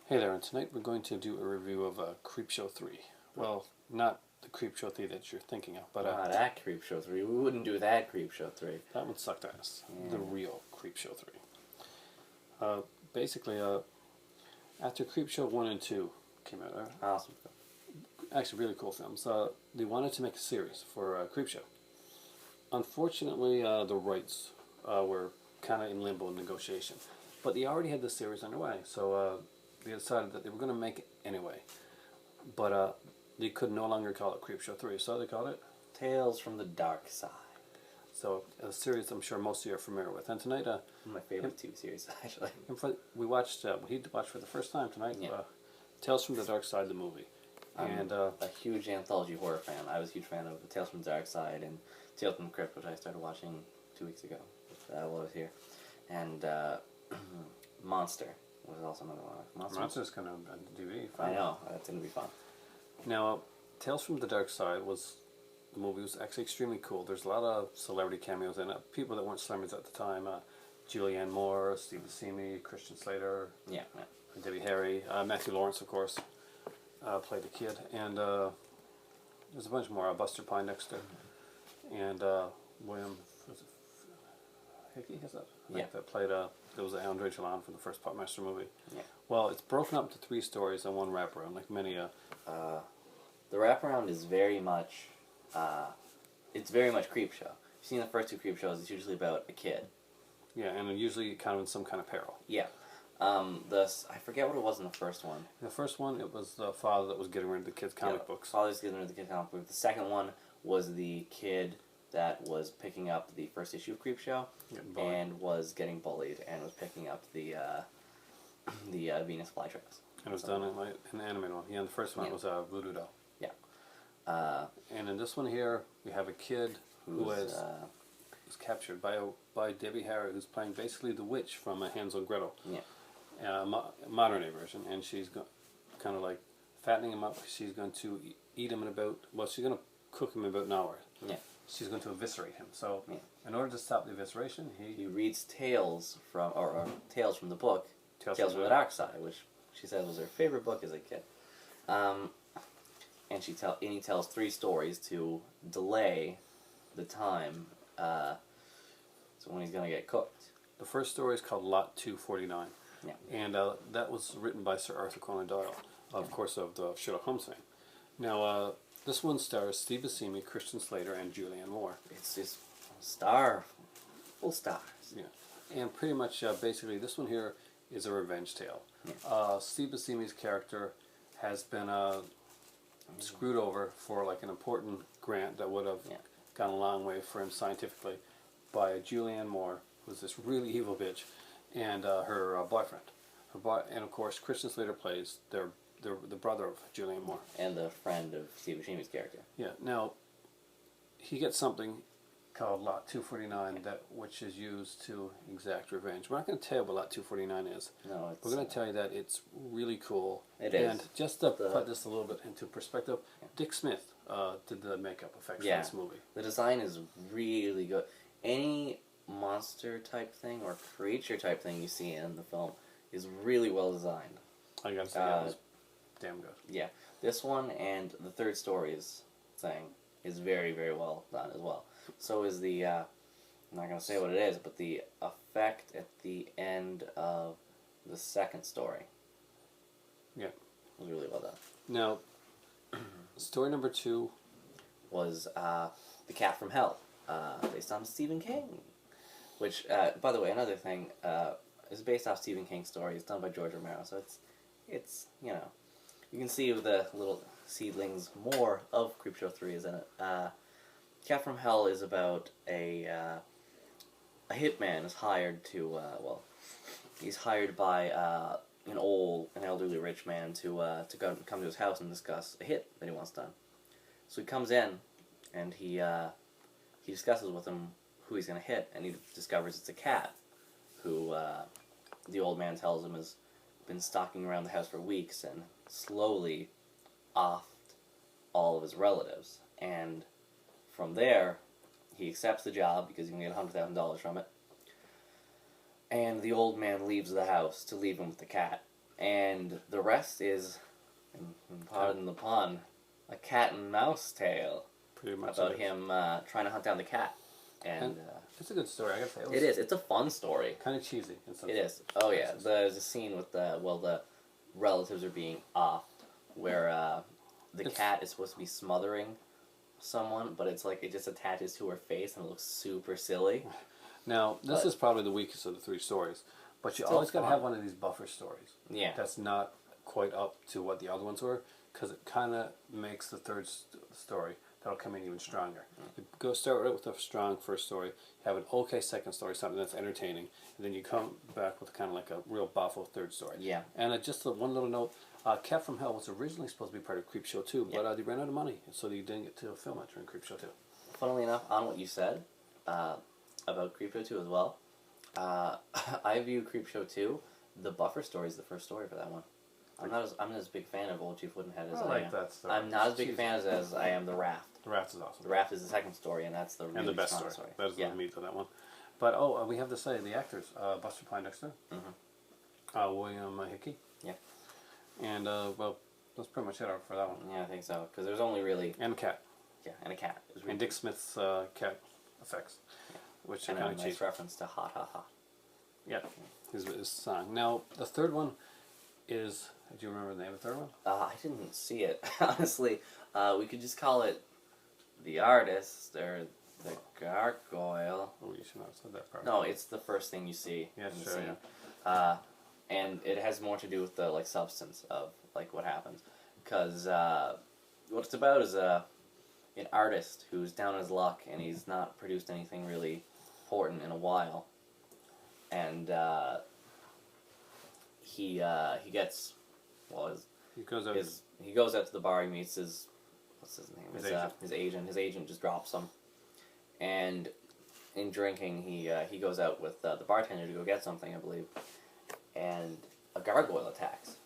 Hey there, and tonight we're going to do a review of Creepshow 3. Well, not the Creepshow 3 that you're thinking of, but Not that Creepshow 3. We wouldn't do that Creepshow 3. that one sucked ass. Yeah. The real Creepshow 3. Basically, after Creepshow 1 and 2 came out, Awesome. actually really cool films, they wanted to make a series for Creepshow. Unfortunately, the rights were kind of in limbo in negotiation. But they already had the series underway, so they decided that they were going to make it anyway. But they could no longer call it Creepshow 3, so they called it Tales from the Darkside. So a series I'm sure most of you are familiar with. And tonight, My favorite TV series, actually. we watched for the first time tonight, Yeah. Tales from the Darkside, the movie. I'm a huge anthology horror fan. I was a huge fan of Tales from the Darkside and Tales from the Crypt, which I started watching 2 weeks ago while I was here. And Monster was also another one. Monster's kind of on DVD. I know, that's going to be fun. Now, Tales from the Darkside the movie was actually extremely cool. There's a lot of celebrity cameos in it. People that weren't celebrities at the time. Julianne Moore, Steve Buscemi, Christian Slater, Yeah. Debbie Harry, Matthew Lawrence, of course, played the kid. And there's a bunch more. Buster Poindexter and William Hickey, is that? Yeah. That played, there was Andre Jalon from the first Puppetmaster movie. Yeah. Well, it's broken up into 3 stories and one wraparound, like many. The wraparound is very much, it's very much Creepshow. You've seen the first 2 Creepshows, it's usually about a kid. Yeah, and usually kind of in some kind of peril. Yeah. I forget what it was in the first one. In the first one, it was the father that was getting rid of the kids' comic books. Father's getting rid of the kid's comic book. The second one was the kid that was picking up the first issue of Creepshow and was getting bullied and was picking up the Venus flytraps. And it was done in an animated one. Yeah, and the first one was Voodoo Doll. Yeah. And in this one here, we have a kid who was captured by Debbie Harry, who's playing basically the witch from Hansel and Gretel. Yeah. Modern day version, and she's kind of like fattening him up. She's going to eat him she's going to cook him in about an hour. Yeah. She's going to eviscerate him. So, in order to stop the evisceration, he reads tales from tales from the book Tales from the Darkside, which she said was her favorite book as a kid. And he tells 3 stories to delay the time so when he's going to get cooked. The first story is called Lot 249. Yeah. And that was written by Sir Arthur Conan Doyle, of course, of the Sherlock Holmes fame. Now, this one stars Steve Buscemi, Christian Slater, and Julianne Moore. It's just full stars. Yeah. And pretty much, basically, this one here is a revenge tale. Yeah. Steve Buscemi's character has been screwed over for like an important grant that would have gone a long way for him scientifically by Julianne Moore, who's this really evil bitch, and her boyfriend. And of course, Christian Slater plays the brother of Julianne Moore. And the friend of Steve Buscemi's character. Yeah. Now, he gets something called Lot 249, which is used to exact revenge. We're not going to tell you what Lot 249 is. No, we're going to tell you that it's really cool. It is. And just to put this a little bit into perspective, Dick Smith did the makeup effects for this movie. The design is really good. Any monster type thing or creature type thing you see in the film is really well designed. I gotta say, that was damn good. Yeah, this one and the third stories thing is very, very well done as well. So is the, I'm not going to say what it is, but the effect at the end of the second story. Yeah. Was really well done. Now, story number 2 was The Cat from Hell, based on Stephen King. Which, by the way, another thing, is based off Stephen King's story. It's done by George Romero, so it's you know, you can see the little seedlings more of Creepshow 3 is in it. Cat from Hell is about a hitman is hired to, he's hired by an elderly rich man to come to his house and discuss a hit that he wants done. So he comes in, and he discusses with him who he's going to hit, and he discovers it's a cat, who the old man tells him has been stalking around the house for weeks and slowly offed all of his relatives. And from there, he accepts the job because he can get $100,000 from it. And the old man leaves the house to leave him with the cat. And the rest is, pardon the pun, a cat and mouse tale. Pretty much About him trying to hunt down the cat. And it's a good story, I gotta say. it is. It's a fun story. Kind of cheesy. In some It is. Oh, yeah. There's a scene with the relatives are being off, where the cat is supposed to be smothering someone, but it's like it just attaches to her face and it looks super silly. Now, this is probably the weakest of the three stories, but you Still always got to fun. have one of these buffer stories. Yeah. That's not quite up to what the other ones were, because it kind of makes the third story that'll come in even stronger. You go start right with a strong first story, have an okay second story, something that's entertaining, and then you come back with kind of like a real buffalo third story. Yeah. And just one little note, Cat from Hell was originally supposed to be part of Creepshow 2, but they ran out of money, so they didn't get to film it during Creepshow 2. Funnily enough, on what you said about Creepshow 2 as well, I view Creepshow 2, the buffer story is the first story for that one. I'm not as big fan of Old Chief Woodenhead as I like am. that story. I'm not as big a fan as I am The Raft. The Raft is awesome. The Raft is the second story, and that's the really And the best strong story. That is the yeah. meat of that one. But, we have to say, the actors, Buster Poindexter, William Hickey. Yeah. And, well, that's pretty much it for that one. Yeah, I think so. Because there's only really... And Cat. Yeah, and a cat. It was really And Dick Smith's cat effects, which are and kind a of nice cheap. reference to Hot Hot Hot. Yeah, his song. Now, the third one is... Do you remember the name of the third one? I didn't see it, honestly. We could just call it The Artist, or The Gargoyle. Oh, you should not have said that part. No, it's the first thing you see Yeah, in the sure, scene. And it has more to do with the substance of what happens. Because what it's about is an artist who's down on his luck and he's not produced anything really important in a while. And he gets... Well, He goes out. he goes out to the bar. He meets his what's his name? His agent. His agent. His agent just drops him, and in drinking, he goes out with the bartender to go get something, I believe, and a gargoyle attacks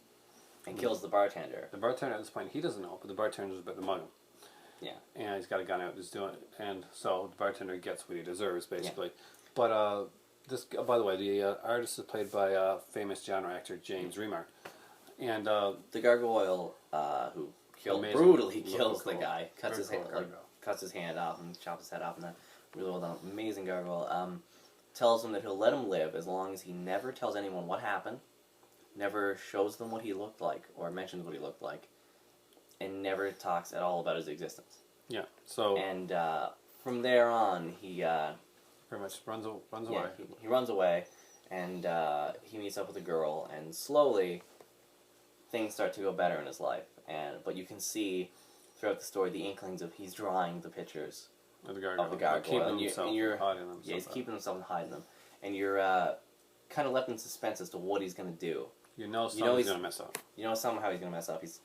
and kills the bartender. The bartender at this point, he doesn't know, but the bartender's about to mug him. Yeah. And he's got a gun out, he's doing it, and so the bartender gets what he deserves, basically. Yeah. But this, by the way, the artist is played by famous genre actor James Remar. And the gargoyle who brutally kills the guy, cuts his hand off and chops his head off, and that really well done, amazing gargoyle. Tells him that he'll let him live as long as he never tells anyone what happened, never shows them what he looked like or mentions what he looked like, and never talks at all about his existence. Yeah. So. And from there on, he pretty much runs away. He runs away, and he meets up with a girl, and slowly things start to go better in his life, but you can see throughout the story the inklings of he's drawing the pictures of the gargoyle, keeping himself hiding them. Yeah, he's keeping himself and hiding them, and you're kind of left in suspense as to what he's going to do. You know he's going to mess up. You know somehow he's going to mess up. He's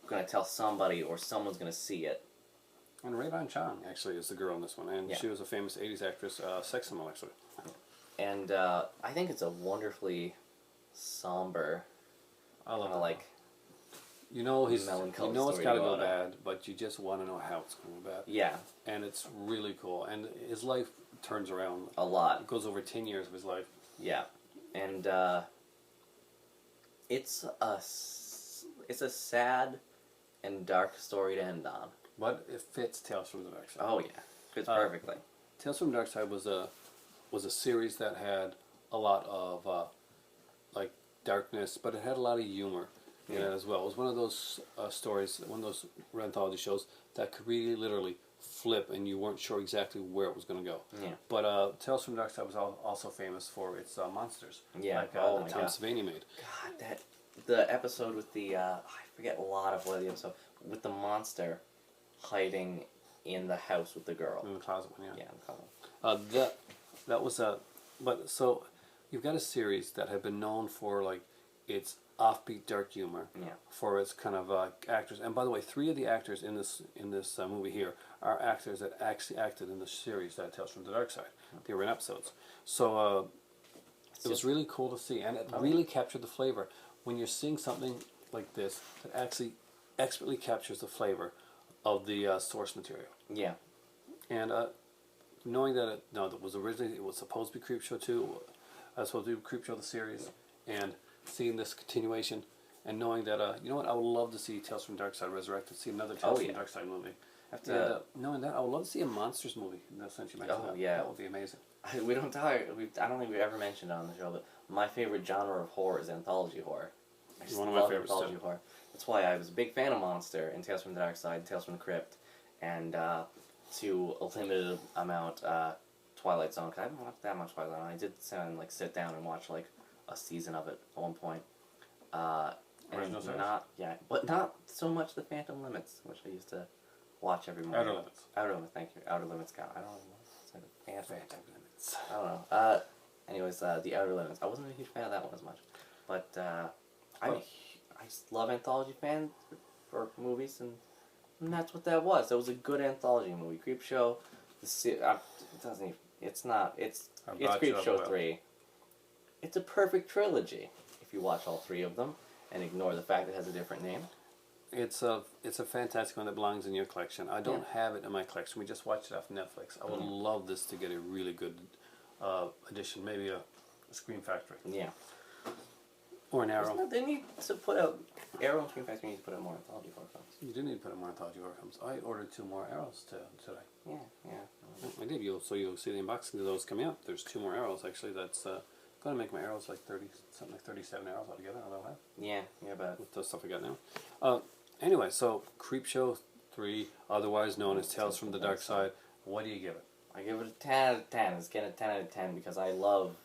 going to tell somebody, or someone's going to see it. And Ray-Ban Chong actually is the girl in this one, and she was a famous '80s actress, sex symbol actually. And I think it's a wonderfully somber. I love it. You know it's got to go bad, but you just want to know how it's going to go bad. Yeah. And it's really cool. And his life turns around a lot. It goes over 10 years of his life. Yeah. And it's a sad and dark story to end on. But it fits Tales from the Darkside. Oh yeah, fits perfectly. Tales from the Darkside was a series that had a lot of darkness, but it had a lot of humor in it as well. It was one of those stories, one of those anthology shows that could really literally flip, and you weren't sure exactly where it was going to go. Yeah. But Tales from the Darkside was also famous for its monsters. Yeah. Like Tom Savini made. God, the episode with the I forget a lot of what the episode with the monster hiding in the house with the girl. In the closet one, yeah. Yeah, in the closet. That was but so you've got a series that had been known for its offbeat dark humor, for its kind of actors. And by the way, 3 of the actors in this movie here are actors that actually acted in the series Tales from the Darkside. They were in episodes. So it was really cool to see, and it really captured the flavor. When you're seeing something like this that actually expertly captures the flavor of the source material. Yeah. And knowing that it was supposed to be Creepshow 2, supposed to be Creepshow the series, and seeing this continuation and knowing that you know what, I would love to see Tales from Darkside Resurrected, see another Tales from Darkside movie. After knowing that, I would love to see a monsters movie. Since you mentioned that, yeah, that would be amazing. we don't talk. I don't think we ever mentioned it on the show, but my favorite genre of horror is anthology horror. I just One of my love favorites anthology too. horror. That's why I was a big fan of Monster and Tales from the Darkside, Tales from the Crypt, and to a limited amount Twilight Zone. Cause I haven't watched that much Twilight Zone. I did sit down and watch like a season of it at one point. Original series? But not so much The Phantom Limits, which I used to watch every morning. Outer Limits. Outer Limits, thank you. Outer Limits count. I don't know. Phantom Limits. I don't know. Anyways, The Outer Limits. I wasn't a huge fan of that one as much. But I just love anthology fans for movies, and that's what that was. That was a good anthology movie. Creepshow. It doesn't even, it's not. It's Creepshow 3. It's a perfect trilogy if you watch all three of them and ignore the fact it has a different name. It's a fantastic one that belongs in your collection. I don't have it in my collection. We just watched it off Netflix. I would love this to get a really good edition, maybe a Scream Factory. Yeah. Or an Arrow. They need to put out Arrow and Scream Factory need to put out more anthology horror films. You do need to put in more anthology horror films. I ordered 2 more Arrows today. Yeah. I did. So you'll see the unboxing of those coming up. There's 2 more Arrows actually. That's going to make my Arrows like 37 Arrows altogether. I don't know how. Yeah, but With the stuff I got now. Anyway, so Creepshow 3, otherwise known as Tales from the Darkside. What do you give it? I give it a 10 out of 10. It's getting a 10 out of 10 because I love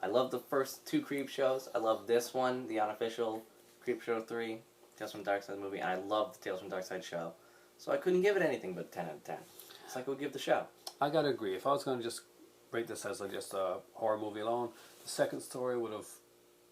the first 2 Creepshows. I love this one, the unofficial Creepshow 3, Tales from the Darkside movie, and I love the Tales from the Darkside show. So I couldn't give it anything but 10 out of 10. It's like I would give the show. I gotta agree. If I was gonna just rate this as just a horror movie alone, the second story would have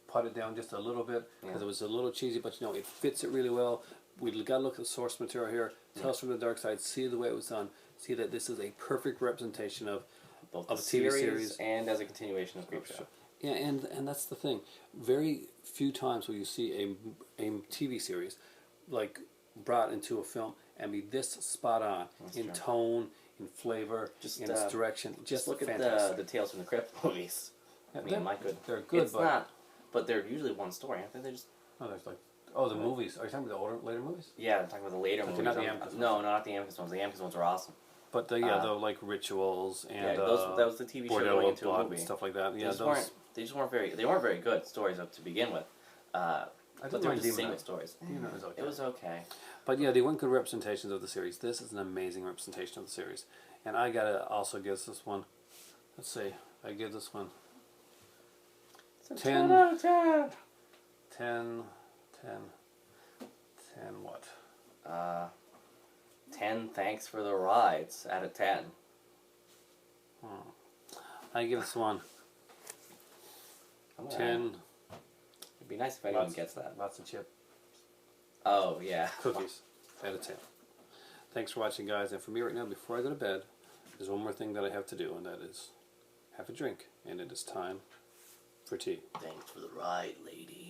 put it down just a little bit because it was a little cheesy, but it fits it really well. We gotta look at the source material here. Tales from the Darkside. See the way it was done. See that this is a perfect representation of Both a the TV series and as a continuation of Creepshow. Yeah, and that's the thing. Very few times will you see a TV series like brought into a film and be this spot on in tone, in flavor, in its direction. Just look fantastic. at the Tales from the Crypt movies. Yeah, they're good, but they're usually one story. Aren't they? They're just the movies. Are you talking about the later movies? yeah, I'm talking about the later movies. Not the Amicus no, not the Amicus ones. The Amicus ones are awesome. But the like rituals and that was the TV show going into a movie. Stuff like that. They weren't very good stories up to begin with. But they were just single stories. It was okay. But yeah, they weren't good representations of the series. This is an amazing representation of the series. And I gotta also give this one, let's see, I give this one 10 out of 10. 10 what? 10 thanks for the rides out of 10. I give this one 10. It'd be nice if anyone gets that. Lots of chip Oh, yeah. cookies out of 10. Thanks for watching, guys. And for me right now, before I go to bed, there's one more thing that I have to do, and that is have a drink. And it is time for tea. Thanks for the ride, lady.